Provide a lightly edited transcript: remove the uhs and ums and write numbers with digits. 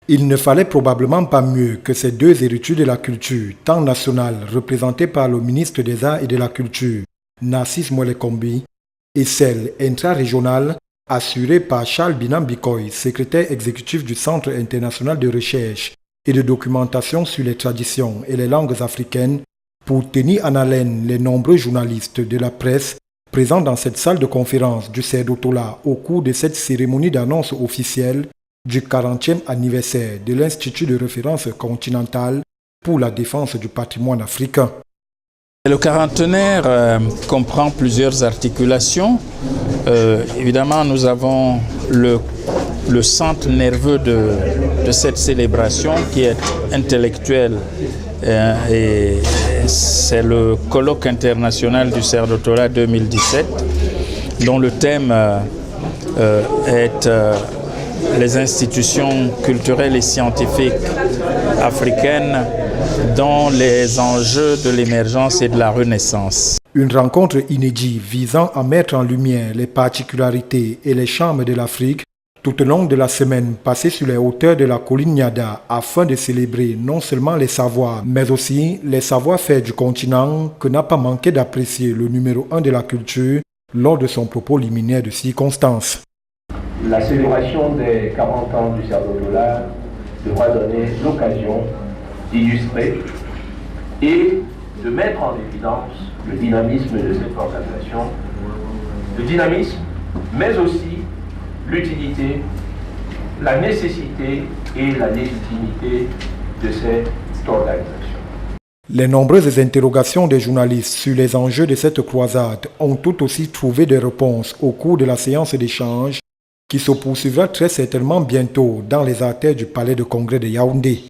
Il ne fallait probablement pas mieux que ces deux héritiers de la culture, tant nationale, représentés par le ministre des Arts et de la Culture, Narcisse Moelekombi, et celle intra-régionale, assurée par Charles Binam Bikoy, secrétaire exécutif du Centre international de recherche et de documentation sur les traditions et les langues africaines, pour tenir en haleine les nombreux journalistes de la presse présents dans cette salle de conférence du Cerdotola au cours de cette cérémonie d'annonce officielle du 40e anniversaire de l'Institut de référence continentale pour la défense du patrimoine africain. Le quarantenaire comprend plusieurs articulations. Évidemment, nous avons le centre nerveux de cette célébration qui est intellectuel et c'est le colloque international du Cerdotola 2017 dont le thème est les institutions culturelles et scientifiques africaines dans les enjeux de l'émergence et de la renaissance. Une rencontre inédite visant à mettre en lumière les particularités et les charmes de l'Afrique tout au long de la semaine passée sur les hauteurs de la colline Niada afin de célébrer non seulement les savoirs, mais aussi les savoir-faire du continent que n'a pas manqué d'apprécier le numéro 1 de la culture lors de son propos liminaire de circonstance. La célébration des 40 ans du Cerdotola devra donner l'occasion d'illustrer et de mettre en évidence le dynamisme de cette organisation, le dynamisme, mais aussi l'utilité, la nécessité et la légitimité de cette organisation. Les nombreuses interrogations des journalistes sur les enjeux de cette croisade ont tout aussi trouvé des réponses au cours de la séance d'échange qui se poursuivra très certainement bientôt dans les artères du palais de congrès de Yaoundé.